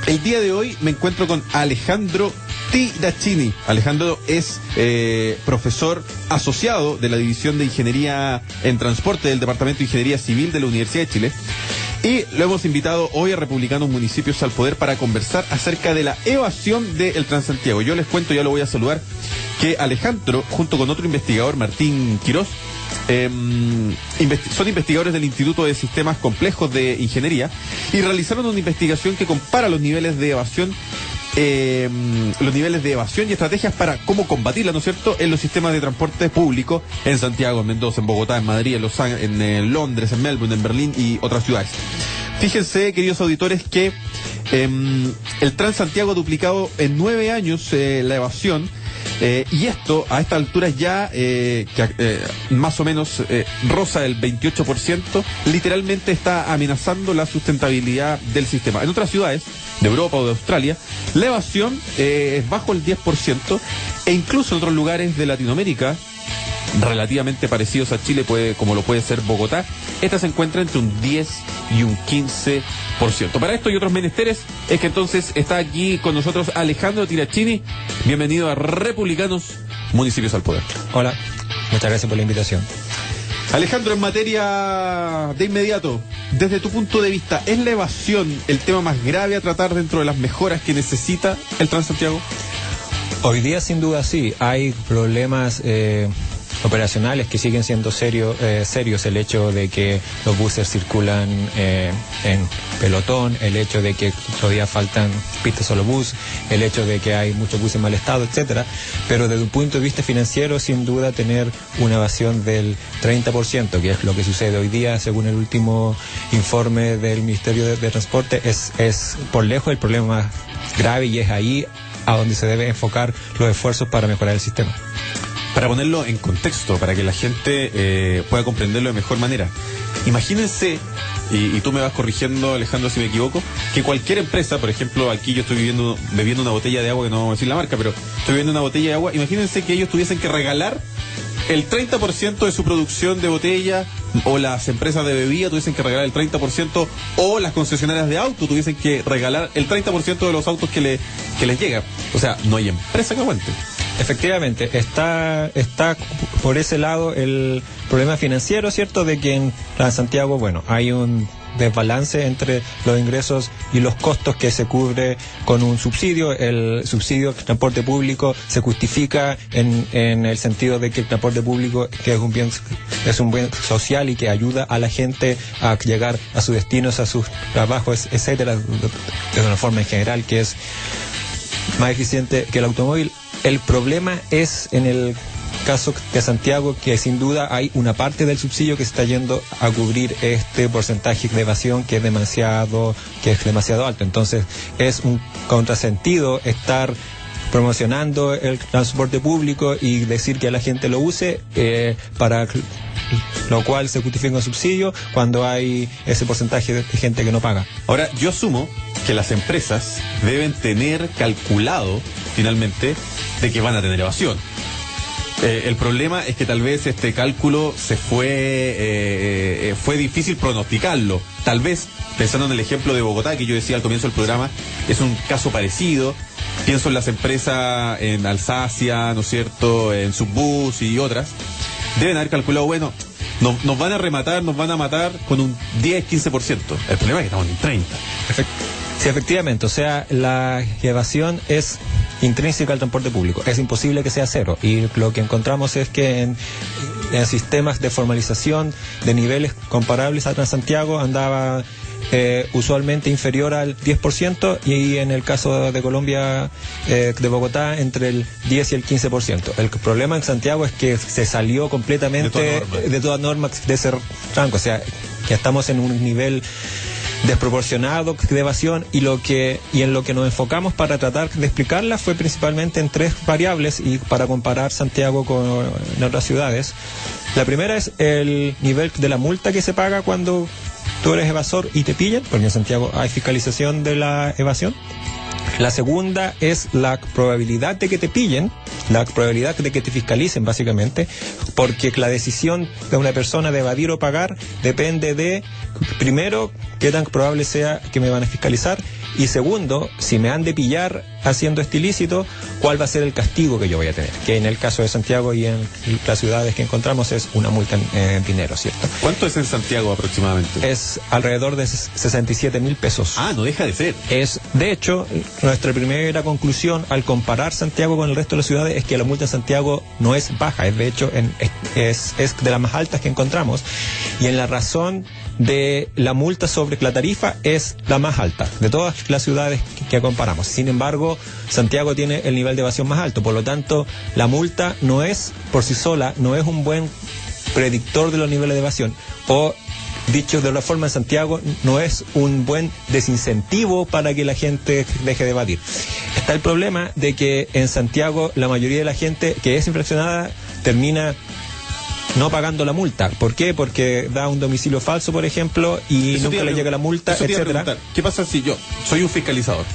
El día de hoy me encuentro con Alejandro Tirachini. Alejandro es profesor asociado de la División de Ingeniería en Transporte del Departamento de Ingeniería Civil de la Universidad de Chile. Y lo hemos invitado hoy a Republicanos Municipios al Poder para conversar acerca de la evasión del Transantiago. Yo les cuento, ya lo voy a saludar, que Alejandro, junto con otro investigador, Martín Quirós, son investigadores del Instituto de Sistemas Complejos de Ingeniería y realizaron una investigación que compara los niveles de evasión y estrategias para cómo combatirla, ¿no es cierto?, en los sistemas de transporte público en Santiago, en Mendoza, en Bogotá, en Madrid, en Londres, en Melbourne, en Berlín y otras ciudades. Fíjense, queridos auditores, que el Transantiago ha duplicado en 9 años la evasión. Y esto, a esta altura ya, más o menos roza el 28%, literalmente está amenazando la sustentabilidad del sistema. En otras ciudades de Europa o de Australia, la evasión es bajo el 10%, e incluso en otros lugares de Latinoamérica, relativamente parecidos a Chile, como lo puede ser Bogotá, esta se encuentra entre un 10 y un 15%. Para esto y otros menesteres es que entonces está aquí con nosotros Alejandro Tirachini. Bienvenido a Republicanos Municipios al Poder. Hola, muchas gracias por la invitación. Alejandro, en materia de inmediato, desde tu punto de vista, ¿es la evasión el tema más grave a tratar dentro de las mejoras que necesita el Transantiago? Hoy día sin duda sí, hay problemas operacionales que siguen siendo serios. El hecho de que los buses circulan en pelotón, el hecho de que todavía faltan pistas solo bus, el hecho de que hay muchos buses en mal estado, etcétera. Pero desde un punto de vista financiero, sin duda tener una evasión del 30%, que es lo que sucede hoy día según el último informe del Ministerio de Transporte, es por lejos el problema más grave, y es ahí a donde se debe enfocar los esfuerzos para mejorar el sistema. Para ponerlo en contexto, para que la gente pueda comprenderlo de mejor manera, imagínense, y tú me vas corrigiendo, Alejandro, si me equivoco, que cualquier empresa, por ejemplo, aquí yo estoy bebiendo una botella de agua, que no vamos a decir la marca, pero estoy bebiendo una botella de agua, imagínense que ellos tuviesen que regalar el 30% de su producción de botella, o las empresas de bebida tuviesen que regalar el 30%, o las concesionarias de auto tuviesen que regalar el 30% de los autos que les llegan. O sea, no hay empresa que aguante. Efectivamente, está por ese lado el problema financiero, ¿cierto? De que en Santiago, bueno, hay un desbalance entre los ingresos y los costos que se cubre con un subsidio. El subsidio del transporte público se justifica en el sentido de que el transporte público, que es un bien social y que ayuda a la gente a llegar a sus destinos, a sus trabajos, etcétera, de una forma en general que es más eficiente que el automóvil. El problema es en el caso de Santiago, que sin duda hay una parte del subsidio que se está yendo a cubrir este porcentaje de evasión que es demasiado alto. Entonces es un contrasentido estar promocionando el transporte público y decir que la gente lo use, para lo cual se justifica un subsidio cuando hay ese porcentaje de gente que no paga. Ahora, yo asumo que las empresas deben tener calculado finalmente de que van a tener evasión. El problema es que tal vez este cálculo fue difícil pronosticarlo. Tal vez, pensando en el ejemplo de Bogotá que yo decía al comienzo del programa, es un caso parecido. Pienso en las empresas en Alsacia, ¿no es cierto?, en Subbus y otras. Deben haber calculado, bueno, nos van a rematar, nos van a matar con un 10-15%. El problema es que estamos en 30%. Sí, efectivamente, o sea, la evasión es intrínseca al transporte público, es imposible que sea cero, y lo que encontramos es que en sistemas de formalización de niveles comparables a Transantiago andaba usualmente inferior al 10%, y en el caso de Colombia, de Bogotá, entre el 10 y el 15%. El problema en Santiago es que se salió completamente de toda norma de ese rango, o sea, que estamos en un nivel desproporcionado de evasión, y en lo que nos enfocamos para tratar de explicarla fue principalmente en 3 variables, y para comparar Santiago con otras ciudades. La primera es el nivel de la multa que se paga cuando tú eres evasor y te pillan, porque en Santiago hay fiscalización de la evasión. La segunda es la probabilidad de que te pillen, la probabilidad de que te fiscalicen, básicamente, porque la decisión de una persona de evadir o pagar depende de, primero, qué tan probable sea que me van a fiscalizar, Y segundo, si me han de pillar haciendo este ilícito, ¿cuál va a ser el castigo que yo voy a tener? Que en el caso de Santiago y en las ciudades que encontramos es una multa en dinero, ¿cierto? ¿Cuánto es en Santiago aproximadamente? Es alrededor de 67.000 pesos. Ah, no deja de ser. Es, de hecho, nuestra primera conclusión al comparar Santiago con el resto de las ciudades es que la multa en Santiago no es baja, es de hecho es de las más altas que encontramos, y en la razón de la multa sobre la tarifa es la más alta de todas las ciudades que comparamos. Sin embargo, Santiago tiene el nivel de evasión más alto, por lo tanto, la multa no es por sí sola, no es un buen predictor de los niveles de evasión, o dicho de otra forma, en Santiago no es un buen desincentivo para que la gente deje de evadir. Está el problema de que en Santiago la mayoría de la gente que es infraccionada termina no pagando la multa. ¿Por qué? Porque da un domicilio falso, por ejemplo, y Eso nunca le llega la multa, etcétera. ¿Qué pasa si yo soy un fiscalizador?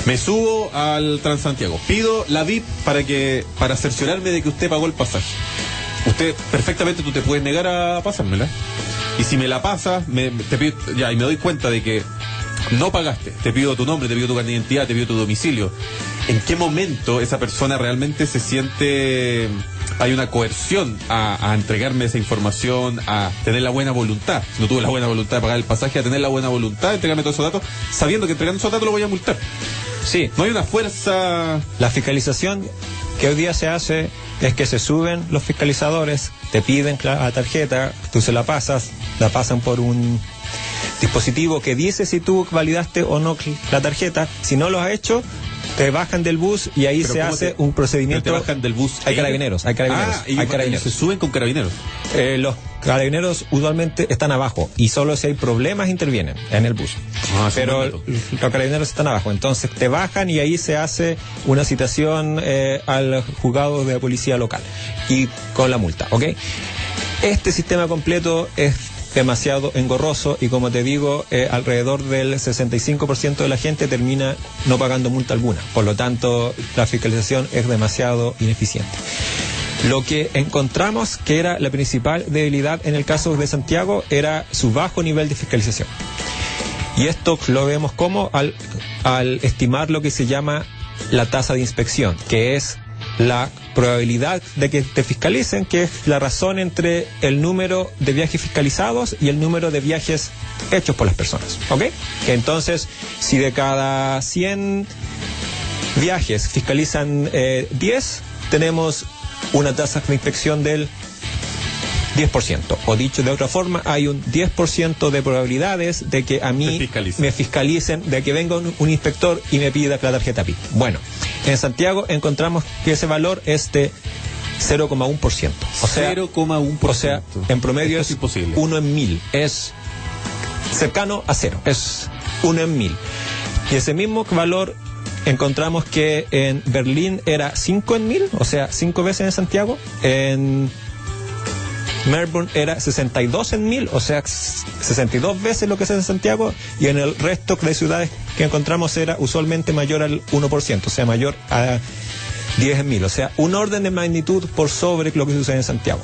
Me subo al Transantiago, pido la VIP para cerciorarme de que usted pagó el pasaje. Usted, perfectamente, tú te puedes negar a pasármela. Y si me la pasas, te pido, ya, y me doy cuenta de que no pagaste, te pido tu nombre, te pido tu carnet de identidad, te pido tu domicilio. ¿En qué momento esa persona realmente se siente, hay una coerción a entregarme esa información, a tener la buena voluntad? Si no tuve la buena voluntad de pagar el pasaje, a tener la buena voluntad de entregarme todos esos datos, sabiendo que entregando esos datos lo voy a multar. Sí. No hay una fuerza. La fiscalización que hoy día se hace es que se suben los fiscalizadores, te piden la tarjeta, tú se la pasan por un dispositivo que dice si tú validaste o no la tarjeta. Si no lo has hecho, te bajan del bus y ahí se hace un procedimiento. ¿Te bajan del bus? Hay carabineros. Hay carabineros. Se suben con carabineros. Los carabineros usualmente están abajo y solo si hay problemas intervienen en el bus. Pero los carabineros están abajo, entonces te bajan y ahí se hace una citación al juzgado de policía local y con la multa, ¿ok? Este sistema completo es demasiado engorroso y, como te digo, alrededor del 65% de la gente termina no pagando multa alguna. Por lo tanto, la fiscalización es demasiado ineficiente. Lo que encontramos que era la principal debilidad en el caso de Santiago era su bajo nivel de fiscalización. Y esto lo vemos como al estimar lo que se llama la tasa de inspección, que es la probabilidad de que te fiscalicen, que es la razón entre el número de viajes fiscalizados y el número de viajes hechos por las personas, ¿ok? Entonces, si de cada 100 viajes fiscalizan 10, tenemos una tasa de inspección del 10%. O dicho de otra forma, hay un 10% de probabilidades de que a mí me fiscalicen, de que venga un inspector y me pida la tarjeta PIB. Bueno, en Santiago encontramos que ese valor es de 0,1%. O sea, 0,1%. O sea, en promedio es imposible. 1 en 1000. Es cercano a 0. Es 1 en 1000. Y ese mismo valor encontramos que en Berlín era 5 en 1000, o sea, 5 veces en Santiago. En Melbourne era 62 en 1000, o sea, 62 veces lo que es en Santiago, y en el resto de ciudades que encontramos era usualmente mayor al 1%, o sea, mayor a 10 en 1000, o sea, un orden de magnitud por sobre lo que sucede en Santiago.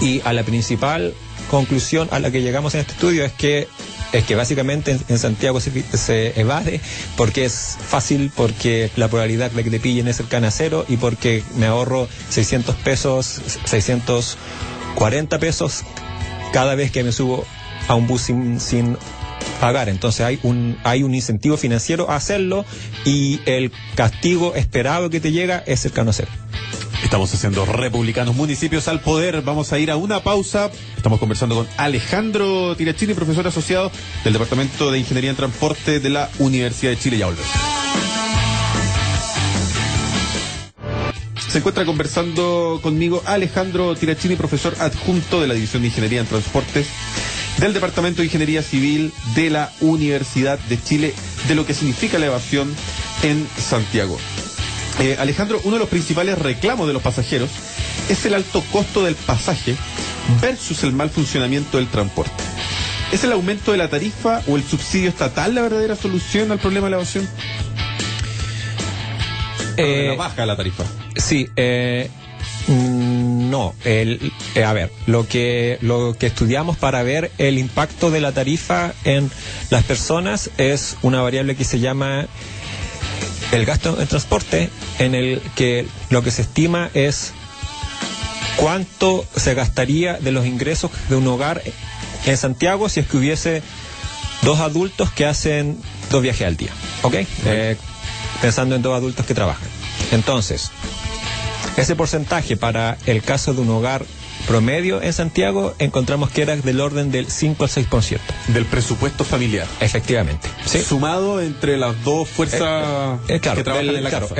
Y a la principal conclusión a la que llegamos en este estudio es que básicamente en Santiago se evade porque es fácil, porque la probabilidad de que te pillen es cercana a 0 y porque me ahorro 600 pesos, 640 pesos cada vez que me subo a un bus sin pagar. Entonces hay un incentivo financiero a hacerlo y el castigo esperado que te llega es cercano a 0. Estamos haciendo Republicanos Municipios al Poder. Vamos a ir a una pausa. Estamos conversando con Alejandro Tirachini, profesor asociado del Departamento de Ingeniería en Transporte de la Universidad de Chile. Ya volvemos. Se encuentra conversando conmigo Alejandro Tirachini, profesor adjunto de la División de Ingeniería en Transportes del Departamento de Ingeniería Civil de la Universidad de Chile, de lo que significa la evasión en Santiago. Alejandro, uno de los principales reclamos de los pasajeros es el alto costo del pasaje versus el mal funcionamiento del transporte. ¿Es el aumento de la tarifa o el subsidio estatal la verdadera solución al problema de la evasión? La baja de la tarifa. Sí, no no. A ver, lo que estudiamos para ver el impacto de la tarifa en las personas es una variable que se llama el gasto en transporte, en el que lo que se estima es cuánto se gastaría de los ingresos de un hogar en Santiago si es que hubiese 2 adultos que hacen 2 viajes al día, ¿ok? Pensando en 2 adultos que trabajan. Entonces, ese porcentaje para el caso de un hogar promedio en Santiago encontramos que era del orden del 5 al 6%. Del presupuesto familiar. Efectivamente. ¿Sí? Sumado entre las dos fuerzas que trabajan en la casa.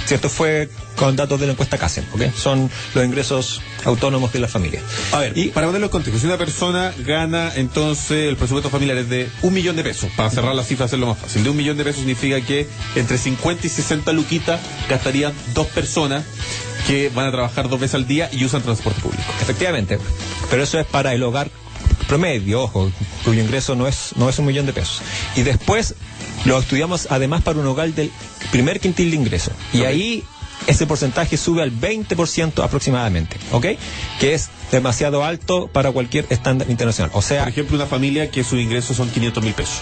Si esto fue con datos de la encuesta CASEM, ¿ok? Son los ingresos autónomos de la familia. A ver, y para ponerlo en contexto, si una persona gana, entonces el presupuesto familiar es de 1 millón de pesos, para cerrar la cifra, hacerlo más fácil. De 1 millón de pesos significa que entre 50 y 60 luquitas gastarían 2 personas que van a trabajar 2 veces al día y usan transporte público. Efectivamente, pero eso es para el hogar promedio, ojo, cuyo ingreso no es 1 millón de pesos. Y después lo estudiamos además para un hogar del primer quintil de ingreso. Y ahí ese porcentaje sube al 20% aproximadamente, ¿ok? Que es demasiado alto para cualquier estándar internacional. O sea, por ejemplo, una familia que sus ingresos son 500.000 pesos.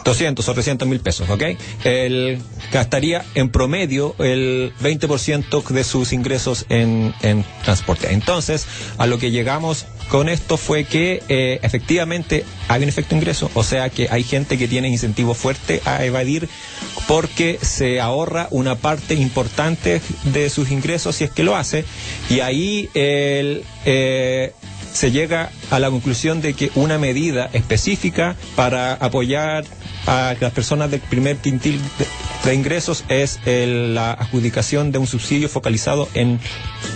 200 o 300.000 pesos, ¿ok? Él gastaría en promedio el 20% de sus ingresos en transporte. Entonces, a lo que llegamos con esto fue que efectivamente hay un efecto ingreso, o sea que hay gente que tiene incentivo fuerte a evadir porque se ahorra una parte importante de sus ingresos si es que lo hace, y ahí se llega a la conclusión de que una medida específica para apoyar a las personas del primer quintil de ingresos es la adjudicación de un subsidio focalizado en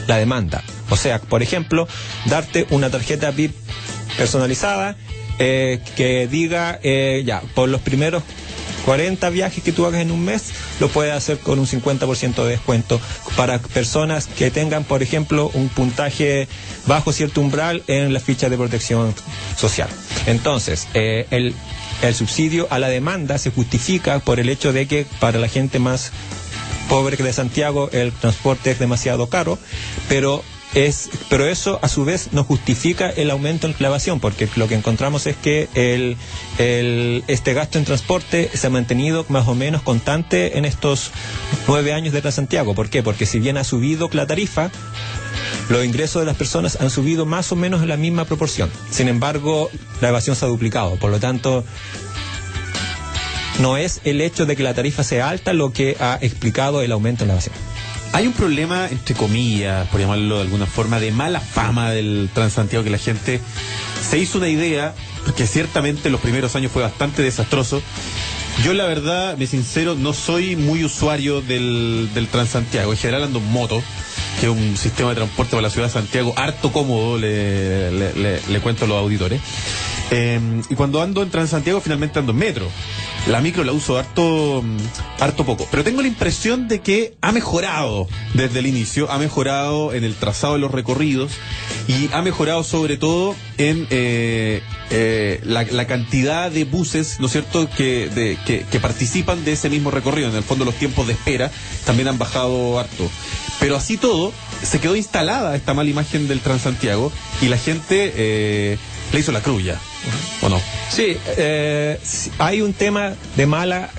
la demanda. O sea, por ejemplo, darte una tarjeta VIP personalizada que diga, ya, por los primeros 40 viajes que tú hagas en un mes, lo puedes hacer con un 50% de descuento para personas que tengan, por ejemplo, un puntaje bajo cierto umbral en la ficha de protección social. Entonces, el subsidio a la demanda se justifica por el hecho de que para la gente más pobre que de Santiago el transporte es demasiado caro, pero eso a su vez no justifica el aumento en la evasión, porque lo que encontramos es que este gasto en transporte se ha mantenido más o menos constante en estos 9 años de Transantiago. ¿Por qué? Porque si bien ha subido la tarifa, los ingresos de las personas han subido más o menos en la misma proporción. Sin embargo, la evasión se ha duplicado. Por lo tanto, no es el hecho de que la tarifa sea alta lo que ha explicado el aumento en la evasión. Hay un problema, entre comillas, por llamarlo de alguna forma, de mala fama del Transantiago, que la gente se hizo una idea, porque ciertamente los primeros años fue bastante desastroso. Yo, la verdad, me sincero, no soy muy usuario del Transantiago. En general ando en moto, que es un sistema de transporte para la ciudad de Santiago harto cómodo, le cuento a los auditores. Y cuando ando en Transantiago, finalmente ando en metro. La micro la uso harto poco. Pero tengo la impresión de que ha mejorado desde el inicio, ha mejorado en el trazado de los recorridos y ha mejorado sobre todo en la cantidad de buses, ¿no es cierto?, que participan de ese mismo recorrido. En el fondo, los tiempos de espera también han bajado harto. Pero así todo, se quedó instalada esta mala imagen del Transantiago y la gente le hizo la cruz ya, ¿o no? Sí, hay un tema de mala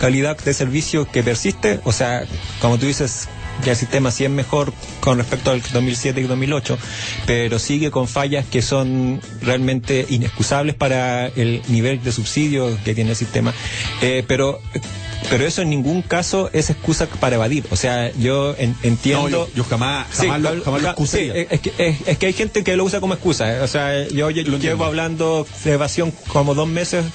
calidad de servicio que persiste. O sea, como tú dices, que el sistema sí es mejor con respecto al 2007 y 2008, pero sigue con fallas que son realmente inexcusables para el nivel de subsidio que tiene el sistema. Pero eso en ningún caso es excusa para evadir. O sea, yo entiendo... No, yo jamás lo excusaría. Sí, es que hay gente que lo usa como excusa. O sea, yo llevo hablando de evasión como 2 meses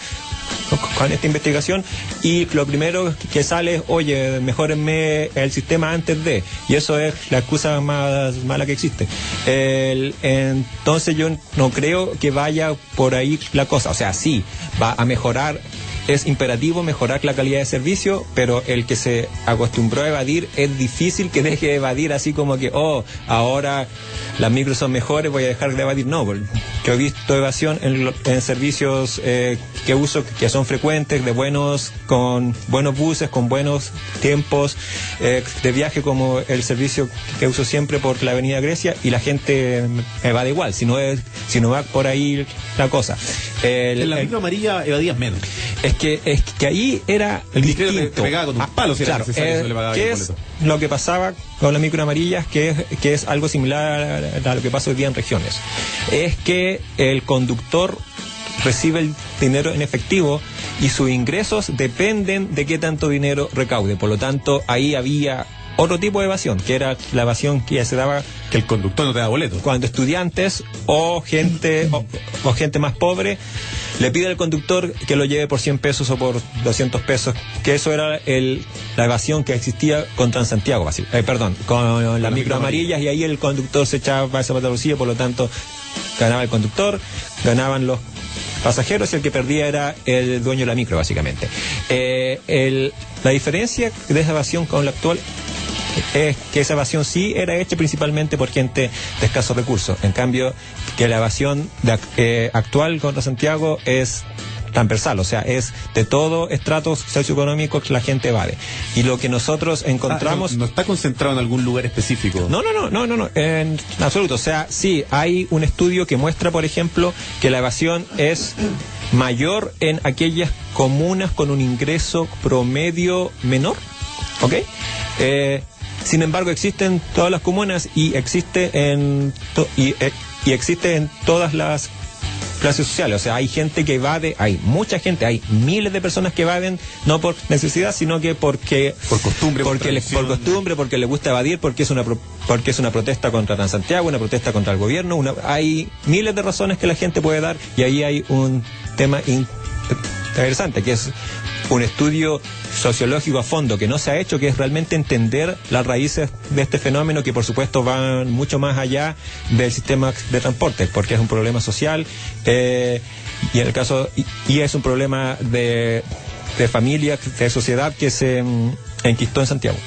con esta investigación, y lo primero que sale es, oye, mejórenme el sistema antes de, y eso es la excusa más mala que existe. Entonces yo no creo que vaya por ahí la cosa. O sea, sí, va a mejorar es imperativo mejorar la calidad de servicio, pero el que se acostumbró a evadir, es difícil que deje de evadir así como que, ahora las micros son mejores, voy a dejar de evadir. No, yo he visto evasión en servicios que uso, que son frecuentes, con buenos buses, con buenos tiempos de viaje, como el servicio que uso siempre por la Avenida Grecia, y la gente evade igual, si no va por ahí la cosa. En la micro amarilla evadías menos. Es que ahí era distinto. Te pegaba con un palo si era necesario, eso le pagaba ¿qué el es boleto? lo que pasaba con la micro amarilla, que es algo similar a lo que pasa hoy día en regiones? Es que el conductor recibe el dinero en efectivo y sus ingresos dependen de qué tanto dinero recaude. Por lo tanto, ahí había otro tipo de evasión, que era la evasión que ya se daba, que el conductor no te da boleto. Cuando estudiantes o gente más pobre le pide al conductor que lo lleve por 100 pesos o por 200 pesos, que eso era la evasión que existía con Transantiago, con las micro amarillas, y ahí el conductor se echaba esa patología, por lo tanto ganaba el conductor, ganaban los pasajeros, y el que perdía era el dueño de la micro, básicamente. La diferencia de esa evasión con la actual es que esa evasión sí era hecha principalmente por gente de escasos recursos. En cambio, que la evasión actual contra Santiago es transversal, o sea, es de todo estratos socioeconómicos que la gente evade. Y lo que nosotros encontramos... No está concentrado en algún lugar específico. No, en absoluto. O sea, sí, hay un estudio que muestra, por ejemplo, que la evasión es mayor en aquellas comunas con un ingreso promedio menor, ¿ok? Sin embargo, existen todas las comunas y existe en todas las clases sociales. O sea, hay gente que evade, hay mucha gente, hay miles de personas que evaden, no por necesidad, sino que por costumbre, porque les gusta evadir, porque es una protesta contra Transantiago, una protesta contra el gobierno, hay miles de razones que la gente puede dar, y ahí hay un tema interesante, que es un estudio sociológico a fondo que no se ha hecho, que es realmente entender las raíces de este fenómeno, que por supuesto van mucho más allá del sistema de transporte, porque es un problema social, y en el caso es un problema de familia, de sociedad, que se enquistó en Santiago.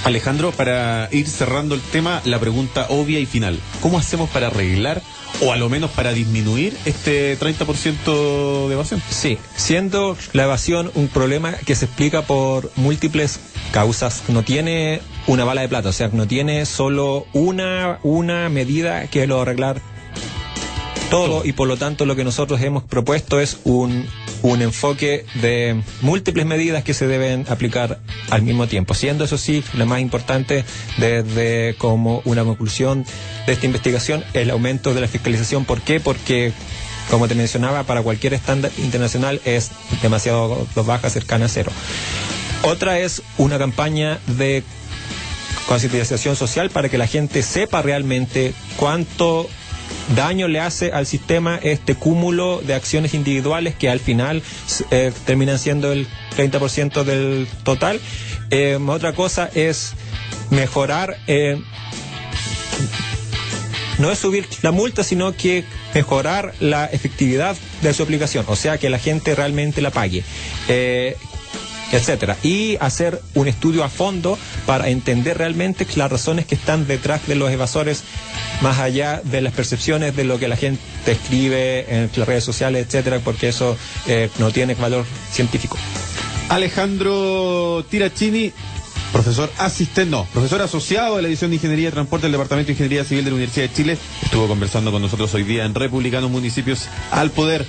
Alejandro, para ir cerrando el tema, la pregunta obvia y final: ¿cómo hacemos para arreglar, o a lo menos para disminuir, este 30% de evasión? Sí, siendo la evasión un problema que se explica por múltiples causas, no tiene una bala de plata, o sea, no tiene solo una medida que lo arreglar todo, y por lo tanto lo que nosotros hemos propuesto es un enfoque de múltiples medidas que se deben aplicar al mismo tiempo, siendo eso sí, la más importante desde como una conclusión de esta investigación, el aumento de la fiscalización. ¿Por qué? Porque, como te mencionaba, para cualquier estándar internacional es demasiado baja, cercana a cero. Otra es una campaña de concientización social para que la gente sepa realmente cuánto daño le hace al sistema este cúmulo de acciones individuales que al final terminan siendo el 30% del total. Otra cosa es mejorar, no es subir la multa, sino que mejorar la efectividad de su aplicación, o sea, que la gente realmente la pague, etcétera, y hacer un estudio a fondo para entender realmente las razones que están detrás de los evasores, más allá de las percepciones de lo que la gente escribe en las redes sociales, etcétera, porque eso no tiene valor científico. Alejandro Tirachini, profesor asociado de la División de Ingeniería de Transporte del Departamento de Ingeniería Civil de la Universidad de Chile, estuvo conversando con nosotros hoy día en Republicanos Municipios al Poder.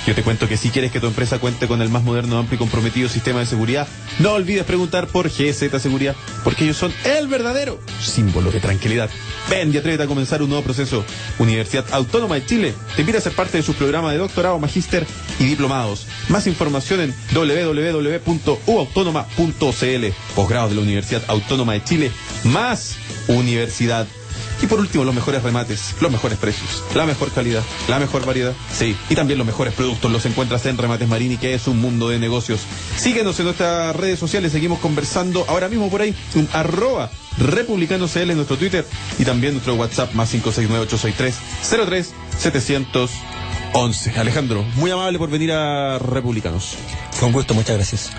Yo te cuento que si quieres que tu empresa cuente con el más moderno, amplio y comprometido sistema de seguridad, no olvides preguntar por GZ Seguridad, porque ellos son el verdadero símbolo de tranquilidad. Ven y atrévete a comenzar un nuevo proceso. Universidad Autónoma de Chile te invita a ser parte de sus programas de doctorado, magíster y diplomados. Más información en www.uautónoma.cl. Posgrado de la Universidad Autónoma de Chile, más universidad. Y por último, los mejores remates, los mejores precios, la mejor calidad, la mejor variedad. Sí, y también los mejores productos los encuentras en Remates Marini, que es un mundo de negocios. Síguenos en nuestras redes sociales, seguimos conversando ahora mismo por ahí, @republicanocl en nuestro Twitter, y también nuestro WhatsApp más 569-863-03-700. 11. Alejandro, muy amable por venir a Republicanos. Con gusto, muchas gracias.